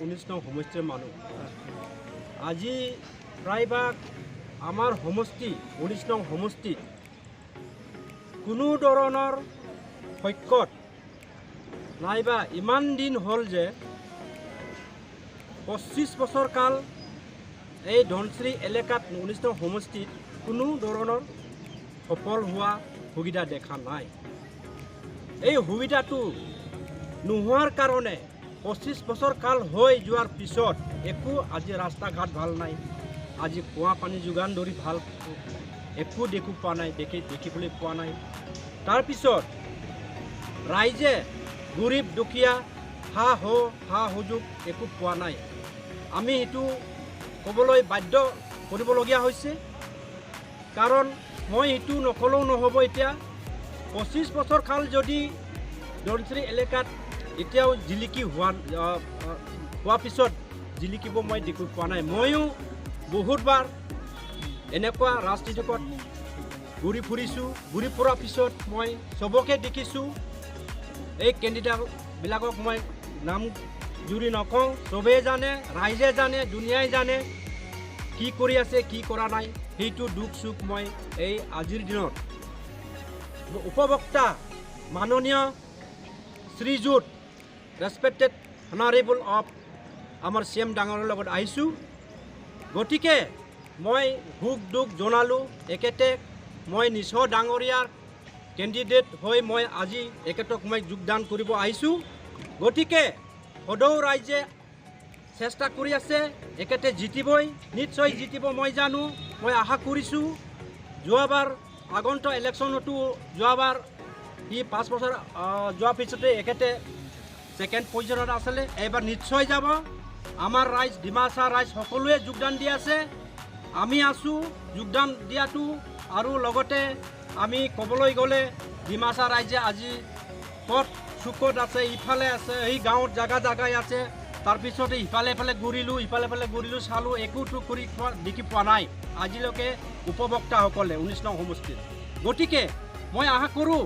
19 নং সমষ্টিৰ মানুহ আজি প্ৰায়ভাগ আমাৰ সমষ্টি 19 নং সমষ্টিত কোনো ধৰণৰ সৈকত নাইবা ইমান দিন হ'ল যে 25 বছৰ কাল এই ধনশ্ৰী এলেকাত 19 নং সমষ্টিত কোনো ধৰণৰ সফল হোৱা সুবিধা দেখা নাই। এই সুবিধাটো নোহোৱাৰ কাৰণে 25 বছৰ কাল হৈ যোৱাৰ পিছত একো আজি ৰাস্তা ঘাট ভাল নাই, আজি কুঁৱা পানী যোগান ধৰি ভাল একো দেখিবলৈ পোৱা নাই। তাৰপিছত ৰাইজে গৰীব দুখীয়া সা সুযোগ একো পোৱা নাই। আমি এইটো ক'বলৈ বাধ্য কৰিবলগীয়া হৈছে, কাৰণ মই এইটো নকলেও নহ'ব। এতিয়া 25 বছৰ কাল যদি ধনশ্ৰী এলেকাত এতিয়াও জিলিকি হোৱাৰ পিছত জিলিকিব মই দেখি পোৱা নাই। ময়ো বহুতবাৰ এনেকুৱা ৰাজনীতিত ঘূৰি ফুৰিছোঁ। ঘূৰি ফুৰাৰ পিছত মই চবকে দেখিছোঁ। এই কেণ্ডিডেটবিলাকক মই নাম জুৰি নকওঁ, চবেই জানে, ৰাইজে জানে, দুনিয়াই জানে কি কৰি আছে কি কৰা নাই। সেইটো দুখ চুখ মই এই আজিৰ দিনত উপভোক্তা মাননীয় শ্ৰীযুত ৰেছপেক্টেড অনাৰেবল অফ আমাৰ CEM ডাঙৰৰ লগত আহিছোঁ। গতিকে মই সুখ দুখ জনালোঁ একেতে। মই নিছ ডাঙৰীয়াৰ কেণ্ডিডেট হৈ মই আজি একেতক মই যোগদান কৰিব আহিছোঁ। গতিকে সদৌ ৰাইজে চেষ্টা কৰি আছে, একেতে জিতিবই, নিশ্চয় জিতিব মই জানো, মই আশা কৰিছোঁ। যোৱাবাৰ আগন্তুক ইলেকশ্যনতো যোৱাবাৰ 5 বছৰ যোৱাৰ পিছতে একেতে ছেকেণ্ড পজিশ্যনত আছিলে, এইবাৰ নিশ্চয় যাব। আমাৰ ৰাইজ ডিমাচা ৰাইজ সকলোৱে যোগদান দি আছে, আমি আছোঁ যোগদান দিয়াটো। আৰু লগতে আমি ক'বলৈ গ'লে ডিমাচা ৰাইজে আজি ক'ত চুকত আছে, ইফালে আছে, এই গাঁৱত জাগাই আছে। তাৰপিছতে ইফালে ঘূৰিলোঁ চালোঁ, একোটো কৰি দেখি পোৱা নাই আজিলৈকে উপভোক্তাসকলে 19 নং সমষ্টিত। গতিকে মই আশা কৰোঁ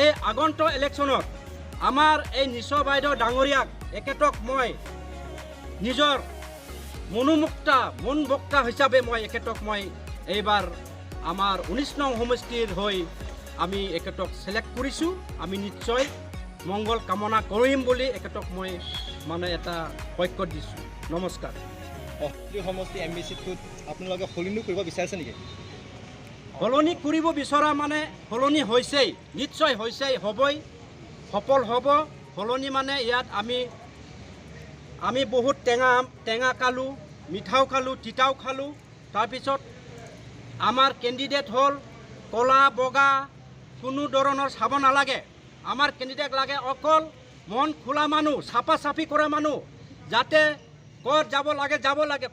এই আগন্তুক ইলেকশ্যনত আমাৰ এই নিছ বাইদেউ ডাঙৰীয়াক একেতক মই নিজৰ মন বক্তা হিচাপে মই একেতক মই এইবাৰ আমাৰ 19 নং সমষ্টিৰ হৈ আমি একেতক চিলেক্ট কৰিছোঁ। আমি নিশ্চয় মংগল কামনা কৰিম বুলি একেতক মই মানে এটা বাক্য দিছোঁ। নমস্কাৰ। সমষ্টি MBCটোত আপোনালোকে সলনি কৰিব বিচাৰিছে নেকি? সলনি কৰিব বিচৰা মানে সলনি হৈছেই, নিশ্চয় হৈছেই, হ'বই, সফল হ'ব। সলনি মানে ইয়াত আমি বহুত টেঙা খালোঁ, মিঠাও খালোঁ, তিতাও খালোঁ। তাৰপিছত আমাৰ কেণ্ডিডেট হ'ল ক'লা বগা কোনো ধৰণৰ চাব নালাগে। আমাৰ কেণ্ডিডেট লাগে অকল মন খোলা মানুহ, চাফা চাফি কৰা মানুহ, যাতে ক'ত যাব লাগে,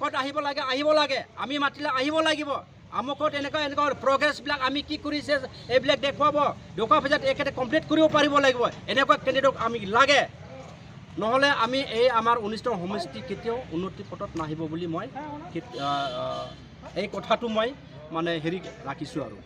ক'ত আহিব লাগে, আমি মাতিলে আহিব লাগিব। আমুকত এনেকুৱা প্ৰগ্ৰেছবিলাক আমি কি কৰিছে এইবিলাক দেখুৱাৰ পিছত একেবাৰে কমপ্লিট কৰিব পাৰিব লাগিব। এনেকুৱা কেণ্ডিডেট আমি লাগে, নহ'লে আমি এই আমাৰ 19 নং সমষ্টি কেতিয়াও উন্নতি পথত নাহিব বুলি মই এই কথাটো মই মানে ৰাখিছোঁ আৰু।